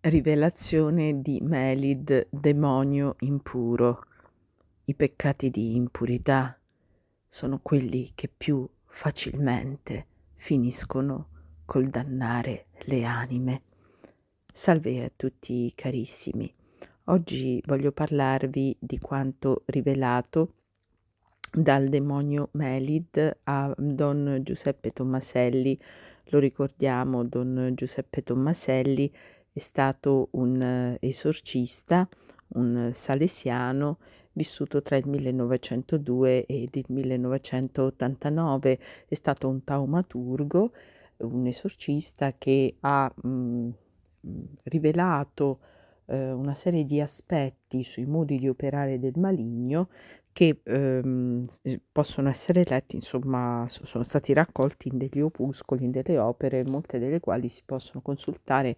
Rivelazione di Melid, demonio impuro. I peccati di impurità sono quelli che più facilmente finiscono col dannare le anime. Salve a tutti carissimi. Oggi voglio parlarvi di quanto rivelato dal demonio Melid a Don Giuseppe Tommaselli. Lo ricordiamo, Don Giuseppe Tommaselli è stato un esorcista, un salesiano vissuto tra il 1902 ed il 1989. È stato un taumaturgo, un esorcista che ha rivelato una serie di aspetti sui modi di operare del maligno che possono essere letti, insomma, sono stati raccolti in degli opuscoli, in delle opere, molte delle quali si possono consultare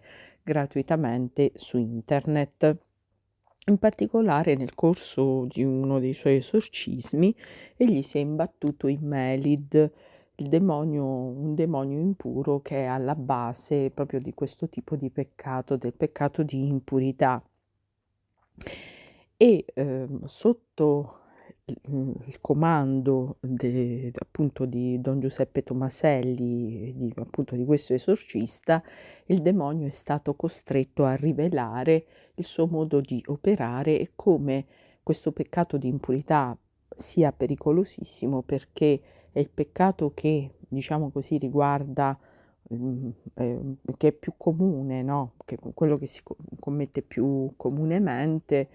gratuitamente su internet. In particolare, nel corso di uno dei suoi esorcismi, egli si è imbattuto in Melid, un demonio impuro che è alla base proprio di questo tipo di peccato, del peccato di impurità. E sotto il comando appunto di Don Giuseppe Tommaselli, appunto di questo esorcista, il demonio è stato costretto a rivelare il suo modo di operare e come questo peccato di impurità sia pericolosissimo, perché è il peccato che, diciamo così, riguarda che è più comune, no? Che quello che si commette più comunemente,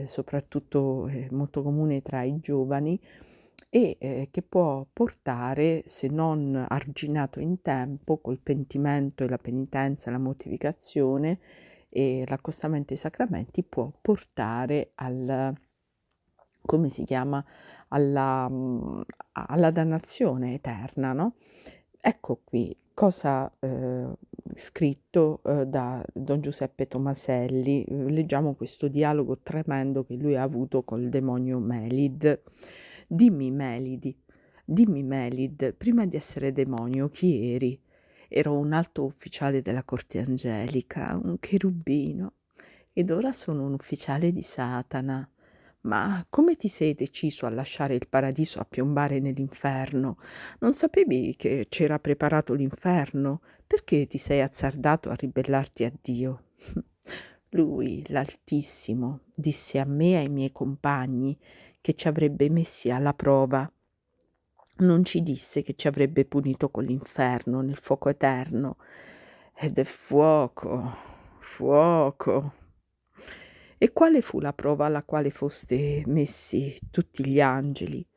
soprattutto molto comune tra i giovani, e che può portare, se non arginato in tempo, col pentimento e la penitenza, la mortificazione e l'accostamento ai sacramenti, può portare come si chiama, alla dannazione eterna, no? Ecco qui cosa scritto da Don Giuseppe Tommaselli. Leggiamo questo dialogo tremendo che lui ha avuto col demonio Melid. Dimmi Melid, prima di essere demonio chi eri? Ero un alto ufficiale della corte angelica, un cherubino, ed ora sono un ufficiale di Satana. Ma come ti sei deciso a lasciare il paradiso a piombare nell'inferno? Non sapevi che c'era preparato l'inferno? Perché ti sei azzardato a ribellarti a Dio? Lui, l'Altissimo, disse a me e ai miei compagni che ci avrebbe messi alla prova. Non ci disse che ci avrebbe punito con l'inferno nel fuoco eterno. Ed è fuoco, fuoco. E quale fu la prova alla quale foste messi tutti gli angeli?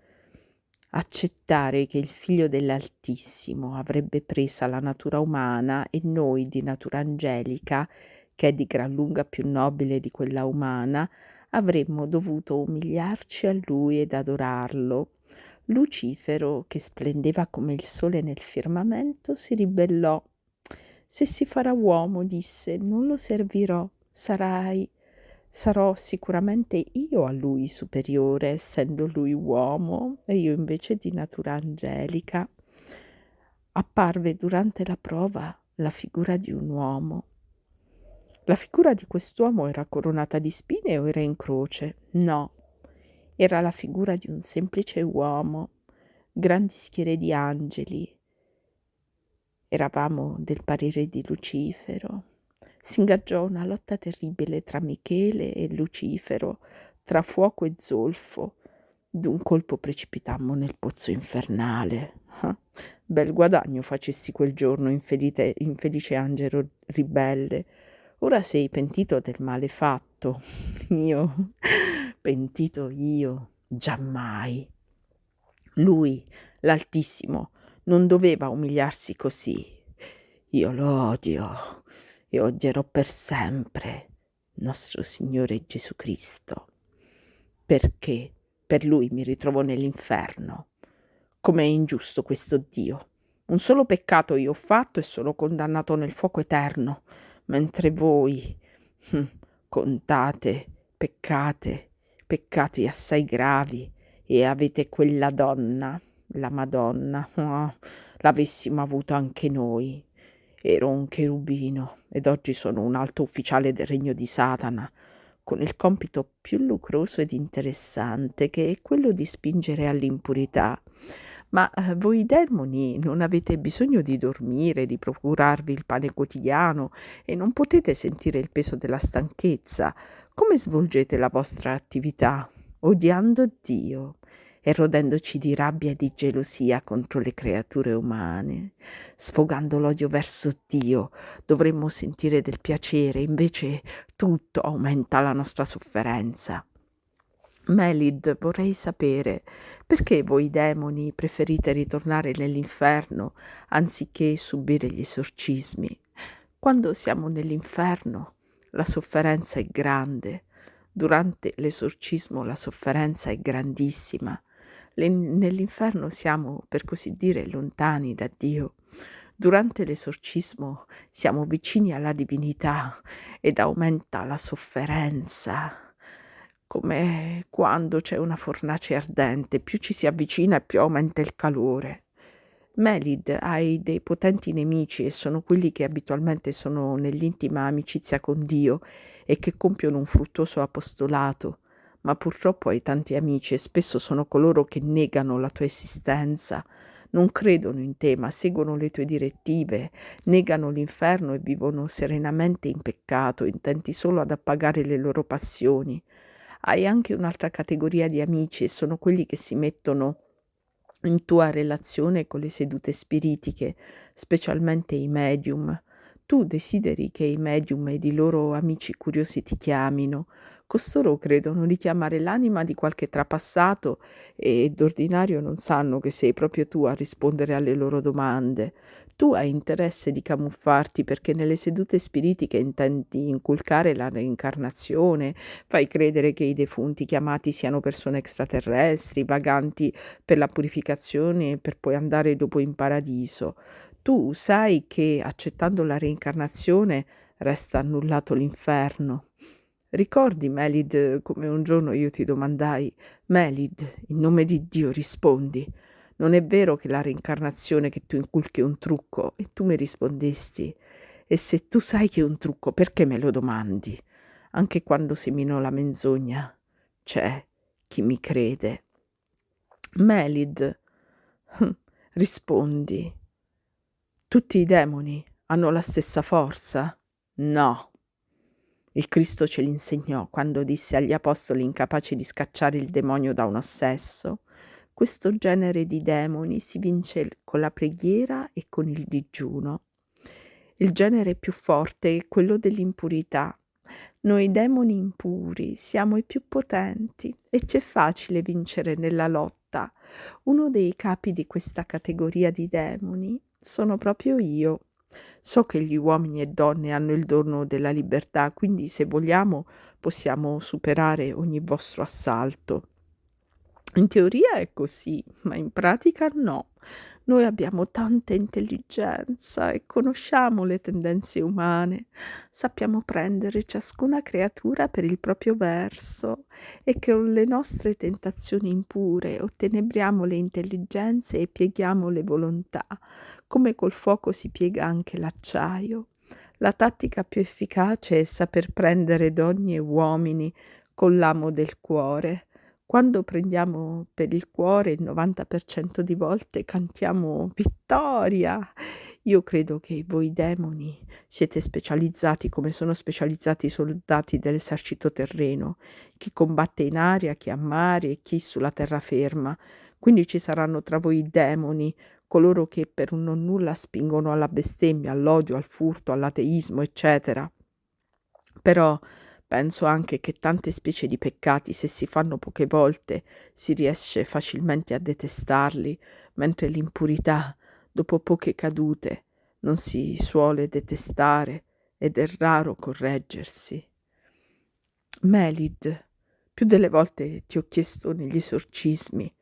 Accettare che il Figlio dell'Altissimo avrebbe presa la natura umana e noi di natura angelica, che è di gran lunga più nobile di quella umana, avremmo dovuto umiliarci a lui ed adorarlo. Lucifero, che splendeva come il sole nel firmamento, si ribellò. Se si farà uomo, disse, non lo servirò, sarò sicuramente io a lui superiore, essendo lui uomo e io invece di natura angelica. Apparve durante la prova la figura di un uomo. La figura di quest'uomo era coronata di spine o era in croce? No, era la figura di un semplice uomo, grandi schiere di angeli. Eravamo del parere di Lucifero. Si ingaggiò una lotta terribile tra Michele e Lucifero, tra fuoco e zolfo. D'un colpo precipitammo nel pozzo infernale. Ah, bel guadagno facessi quel giorno, infelice angelo ribelle. Ora sei pentito del male fatto. Io, pentito io, giammai. Lui, l'Altissimo, non doveva umiliarsi così. Io lo odio e odierò per sempre nostro Signore Gesù Cristo, perché per lui mi ritrovo nell'inferno. Com'è ingiusto questo Dio. Un solo peccato io ho fatto e sono condannato nel fuoco eterno, mentre voi contate peccati assai gravi, e avete quella donna, la Madonna, l'avessimo avuto anche noi, Ero un cherubino ed oggi sono un alto ufficiale del regno di Satana, con il compito più lucroso ed interessante, che è quello di spingere all'impurità. Ma voi demoni non avete bisogno di dormire, di procurarvi il pane quotidiano e non potete sentire il peso della stanchezza. Come svolgete la vostra attività? Odiando Dio e rodendoci di rabbia e di gelosia contro le creature umane, sfogando l'odio verso Dio. Dovremmo sentire del piacere, invece tutto aumenta la nostra sofferenza. Melid, vorrei sapere perché voi demoni preferite ritornare nell'inferno anziché subire gli esorcismi. Quando siamo nell'inferno, la sofferenza è grande. Durante l'esorcismo la sofferenza è grandissima. Nell'inferno siamo, per così dire, lontani da Dio. Durante l'esorcismo siamo vicini alla divinità ed aumenta la sofferenza. Come quando c'è una fornace ardente, più ci si avvicina e più aumenta il calore. Melid, hai dei potenti nemici e sono quelli che abitualmente sono nell'intima amicizia con Dio e che compiono un fruttuoso apostolato, ma purtroppo hai tanti amici e spesso sono coloro che negano la tua esistenza, non credono in te ma seguono le tue direttive, negano l'inferno e vivono serenamente in peccato, intenti solo ad appagare le loro passioni. Hai anche un'altra categoria di amici e sono quelli che si mettono in tua relazione con le sedute spiritiche, specialmente i medium. Tu desideri che i medium ed i loro amici curiosi ti chiamino. Costoro credono di chiamare l'anima di qualche trapassato e d'ordinario non sanno che sei proprio tu a rispondere alle loro domande. Tu hai interesse di camuffarti perché nelle sedute spiritiche intendi inculcare la reincarnazione, fai credere che i defunti chiamati siano persone extraterrestri, vaganti per la purificazione per poi andare dopo in paradiso. Tu sai che accettando la reincarnazione resta annullato l'inferno. Ricordi, Melid, come un giorno io ti domandai, Melid, in nome di Dio rispondi, non è vero che la reincarnazione che tu inculchi è un trucco? E tu mi rispondesti, e se tu sai che è un trucco, perché me lo domandi? Anche quando semino la menzogna, c'è chi mi crede. Melid, rispondi, tutti i demoni hanno la stessa forza? No. Il Cristo ce l'insegnò quando disse agli apostoli incapaci di scacciare il demonio da un assesso. Questo genere di demoni si vince con la preghiera e con il digiuno. Il genere più forte è quello dell'impurità. Noi demoni impuri siamo i più potenti e c'è facile vincere nella lotta. Uno dei capi di questa categoria di demoni sono proprio io. So che gli uomini e donne hanno il dono della libertà, quindi se vogliamo possiamo superare ogni vostro assalto. In teoria è così, ma in pratica no. Noi abbiamo tanta intelligenza e conosciamo le tendenze umane. Sappiamo prendere ciascuna creatura per il proprio verso e con le nostre tentazioni impure ottenebriamo le intelligenze e pieghiamo le volontà, come col fuoco si piega anche l'acciaio. La tattica più efficace è saper prendere donne e uomini con l'amo del cuore. Quando prendiamo per il cuore il 90% di volte cantiamo vittoria. Io credo che voi demoni siete specializzati come sono specializzati i soldati dell'esercito terreno, chi combatte in aria, chi a mare e chi sulla terraferma. Quindi ci saranno tra voi demoni, coloro che per un non nulla spingono alla bestemmia, all'odio, al furto, all'ateismo, eccetera. Però penso anche che tante specie di peccati, se si fanno poche volte, si riesce facilmente a detestarli, mentre l'impurità, dopo poche cadute, non si suole detestare ed è raro correggersi. Melid, più delle volte ti ho chiesto negli esorcismi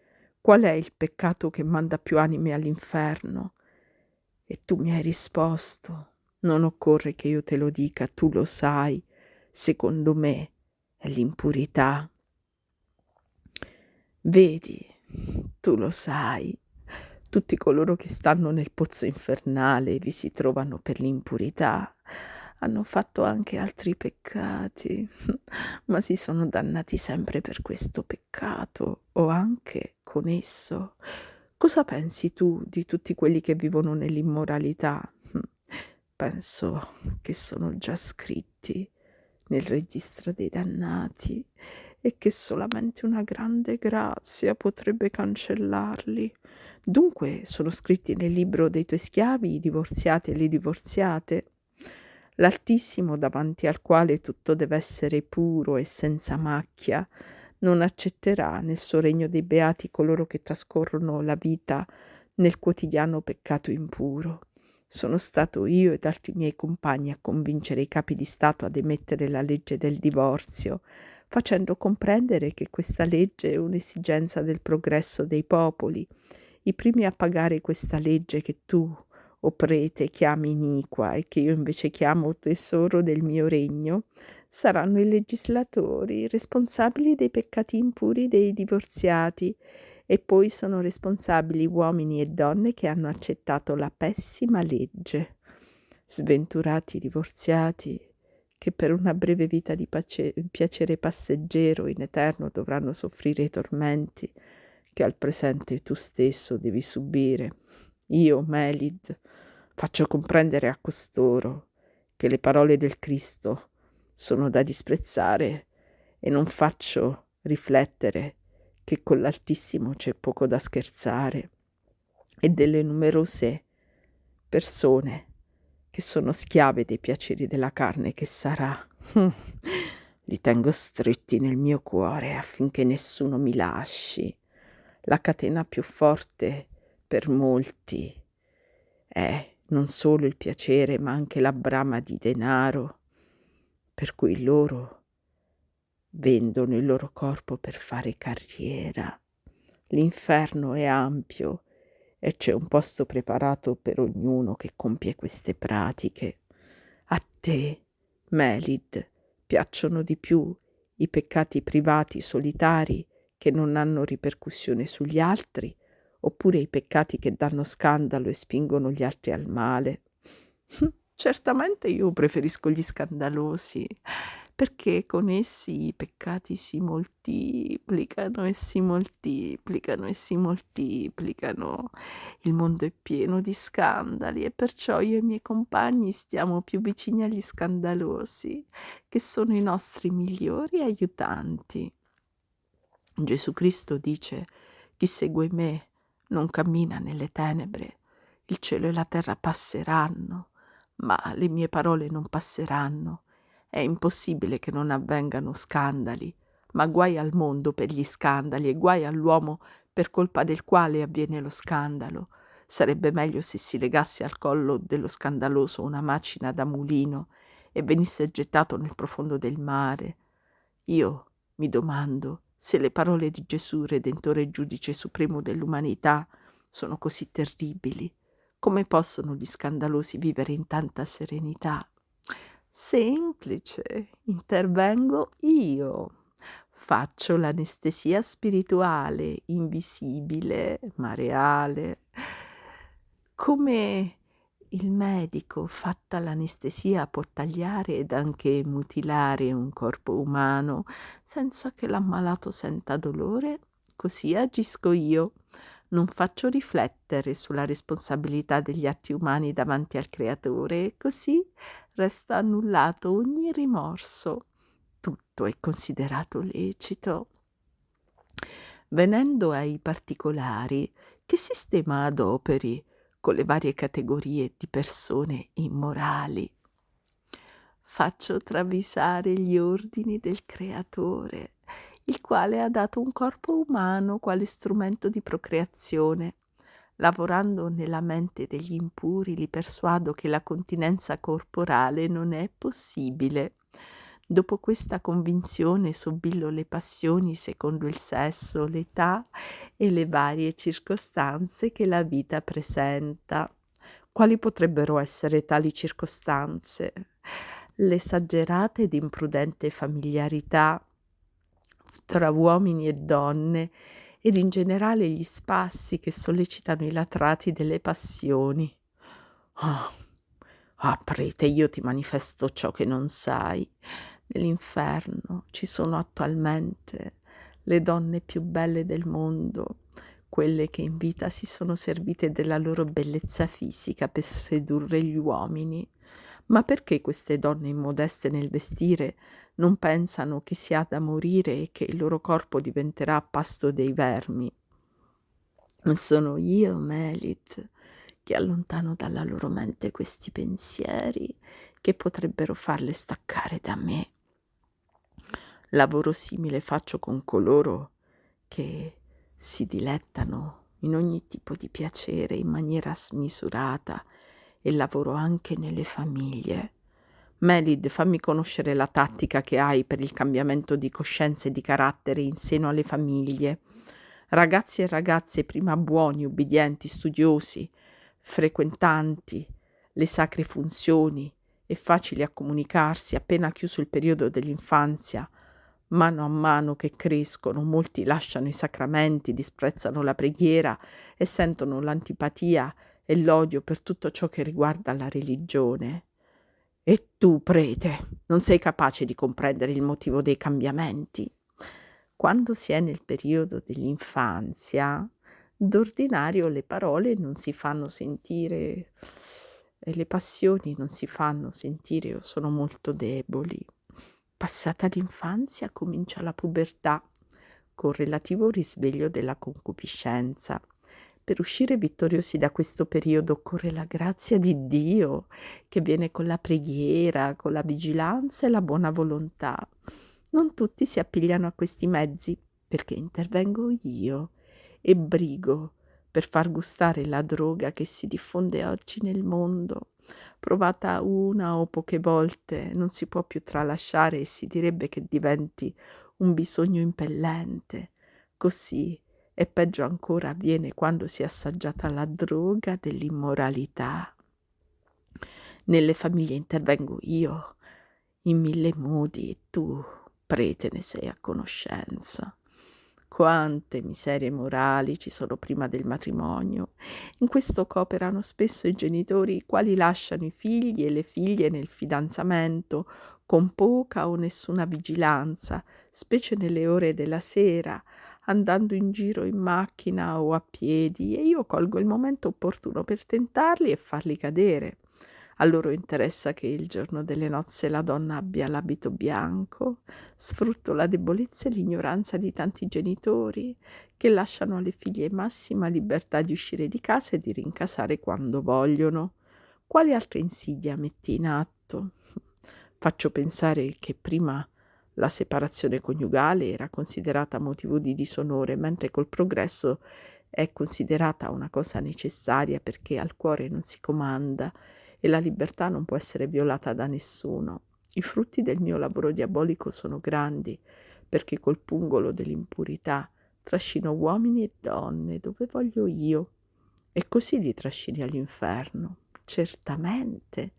qual è il peccato che manda più anime all'inferno e tu mi hai risposto, non occorre che io te lo dica, tu lo sai, secondo me è l'impurità. Vedi, tu lo sai, Tutti coloro che stanno nel pozzo infernale e vi si trovano per l'impurità hanno fatto anche altri peccati, ma si sono dannati sempre per questo peccato o anche con esso. Cosa pensi tu di tutti quelli che vivono nell'immoralità? Penso che sono già scritti nel registro dei dannati e che solamente una grande grazia potrebbe cancellarli. Dunque sono scritti nel libro dei tuoi schiavi, i divorziati e le divorziate. L'Altissimo, davanti al quale tutto deve essere puro e senza macchia, non accetterà nel suo regno dei beati coloro che trascorrono la vita nel quotidiano peccato impuro. Sono stato io ed altri miei compagni a convincere i capi di Stato ad emettere la legge del divorzio, facendo comprendere che questa legge è un'esigenza del progresso dei popoli. I primi a pagare questa legge che tu, o prete, chiami iniqua e che io invece chiamo tesoro del mio regno, saranno i legislatori, responsabili dei peccati impuri dei divorziati, e poi sono responsabili uomini e donne che hanno accettato la pessima legge. Sventurati divorziati, che per una breve vita di piacere passeggero in eterno dovranno soffrire i tormenti che al presente tu stesso devi subire. Io, Melid, faccio comprendere a costoro che le parole del Cristo sono da disprezzare e non faccio riflettere che con l'Altissimo c'è poco da scherzare, e delle numerose persone che sono schiave dei piaceri della carne che sarà. Li tengo stretti nel mio cuore affinché nessuno mi lasci. La catena più forte per molti è non solo il piacere, ma anche la brama di denaro, per cui loro vendono il loro corpo per fare carriera. L'inferno è ampio e c'è un posto preparato per ognuno che compie queste pratiche. A te, Melid, piacciono di più i peccati privati solitari che non hanno ripercussione sugli altri, oppure i peccati che danno scandalo e spingono gli altri al male? Certamente io preferisco gli scandalosi, perché con essi i peccati si moltiplicano e si moltiplicano e si moltiplicano. Il mondo è pieno di scandali e perciò io e i miei compagni stiamo più vicini agli scandalosi, che sono i nostri migliori aiutanti. Gesù Cristo dice: chi segue me non cammina nelle tenebre, il cielo e la terra passeranno, ma le mie parole non passeranno. È impossibile che non avvengano scandali, ma guai al mondo per gli scandali e guai all'uomo per colpa del quale avviene lo scandalo. Sarebbe meglio se si legasse al collo dello scandaloso una macina da mulino e venisse gettato nel profondo del mare. Io mi domando se le parole di Gesù, Redentore e Giudice Supremo dell'umanità, sono così terribili. Come possono gli scandalosi vivere in tanta serenità? Semplice, intervengo io. Faccio l'anestesia spirituale, invisibile, ma reale. Come il medico, fatta l'anestesia, può tagliare ed anche mutilare un corpo umano senza che l'ammalato senta dolore, così agisco io. Non faccio riflettere sulla responsabilità degli atti umani davanti al Creatore e così resta annullato ogni rimorso. Tutto è considerato lecito. Venendo ai particolari, che sistema adoperi con le varie categorie di persone immorali? Faccio travisare gli ordini del Creatore, il quale ha dato un corpo umano quale strumento di procreazione. Lavorando nella mente degli impuri, li persuado che la continenza corporale non è possibile. Dopo questa convinzione sobbillo le passioni secondo il sesso, l'età e le varie circostanze che la vita presenta. Quali potrebbero essere tali circostanze? L'esagerata ed imprudente familiarità tra uomini e donne ed in generale gli spassi che sollecitano i latrati delle passioni. Ah, prete, io ti manifesto ciò che non sai. Nell'inferno ci sono attualmente le donne più belle del mondo, quelle che in vita si sono servite della loro bellezza fisica per sedurre gli uomini. Ma perché queste donne immodeste nel vestire non pensano che si ha da morire e che il loro corpo diventerà pasto dei vermi? Sono io, Melit, che allontano dalla loro mente questi pensieri che potrebbero farle staccare da me. Lavoro simile faccio con coloro che si dilettano in ogni tipo di piacere in maniera smisurata e lavoro anche nelle famiglie. Melid, fammi conoscere la tattica che hai per il cambiamento di coscienza e di carattere in seno alle famiglie. Ragazzi e ragazze prima buoni, ubbidienti, studiosi, frequentanti le sacre funzioni e facili a comunicarsi appena chiuso il periodo dell'infanzia. Mano a mano che crescono, molti lasciano i sacramenti, disprezzano la preghiera e sentono l'antipatia e l'odio per tutto ciò che riguarda la religione. E tu, prete, non sei capace di comprendere il motivo dei cambiamenti? Quando si è nel periodo dell'infanzia, d'ordinario le parole non si fanno sentire e le passioni non si fanno sentire o sono molto deboli. Passata l'infanzia comincia la pubertà, con relativo risveglio della concupiscenza. Per uscire vittoriosi da questo periodo occorre la grazia di Dio, che viene con la preghiera, con la vigilanza e la buona volontà. Non tutti si appigliano a questi mezzi, perché intervengo io e brigo per far gustare la droga che si diffonde oggi nel mondo. Provata una o poche volte, non si può più tralasciare e si direbbe che diventi un bisogno impellente. Così, e peggio ancora, avviene quando si è assaggiata la droga dell'immoralità. Nelle famiglie intervengo io, in mille modi, e tu, prete, ne sei a conoscenza. Quante miserie morali ci sono prima del matrimonio. In questo cooperano spesso i genitori, i quali lasciano i figli e le figlie nel fidanzamento con poca o nessuna vigilanza, specie nelle ore della sera, andando in giro in macchina o a piedi, e io colgo il momento opportuno per tentarli e farli cadere. A loro interessa che il giorno delle nozze la donna abbia l'abito bianco. Sfrutto la debolezza e l'ignoranza di tanti genitori che lasciano alle figlie massima libertà di uscire di casa e di rincasare quando vogliono. Quali altre insidia metti in atto? Faccio pensare che prima la separazione coniugale era considerata motivo di disonore, mentre col progresso è considerata una cosa necessaria perché al cuore non si comanda e la libertà non può essere violata da nessuno. I frutti del mio lavoro diabolico sono grandi, perché col pungolo dell'impurità trascino uomini e donne dove voglio io, e così li trascini all'inferno. Certamente,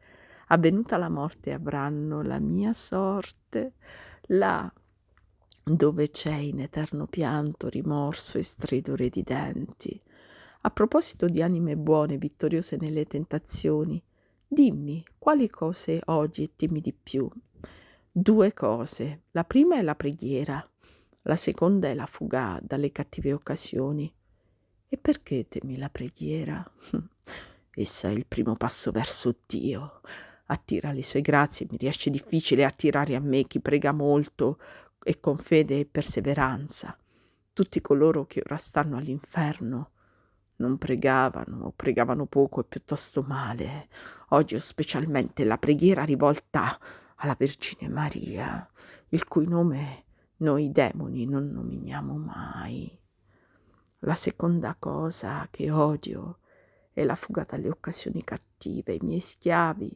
avvenuta la morte avranno la mia sorte, là dove c'è in eterno pianto, rimorso e stridore di denti. A proposito di anime buone, vittoriose nelle tentazioni, dimmi, quali cose odi e temi di più? 2 cose. La prima è la preghiera, la seconda è la fuga dalle cattive occasioni. E perché temi la preghiera? Essa è il primo passo verso Dio. Attira le sue grazie, mi riesce difficile attirare a me chi prega molto e con fede e perseveranza. Tutti coloro che ora stanno all'inferno non pregavano o pregavano poco e piuttosto male. Odio specialmente la preghiera rivolta alla Vergine Maria, il cui nome noi demoni non nominiamo mai. La seconda cosa che odio è la fuga dalle occasioni cattive. I miei schiavi,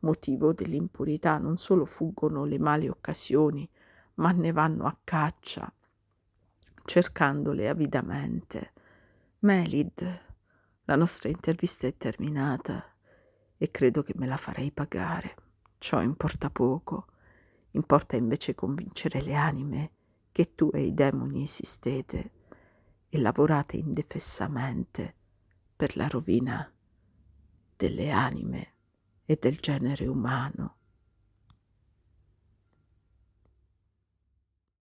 motivo dell'impurità, non solo fuggono le male occasioni, ma ne vanno a caccia, cercandole avidamente. Melid, la nostra intervista è terminata e credo che me la farei pagare. Ciò importa poco. Importa invece convincere le anime che tu e i demoni esistete e lavorate indefessamente per la rovina delle anime e del genere umano.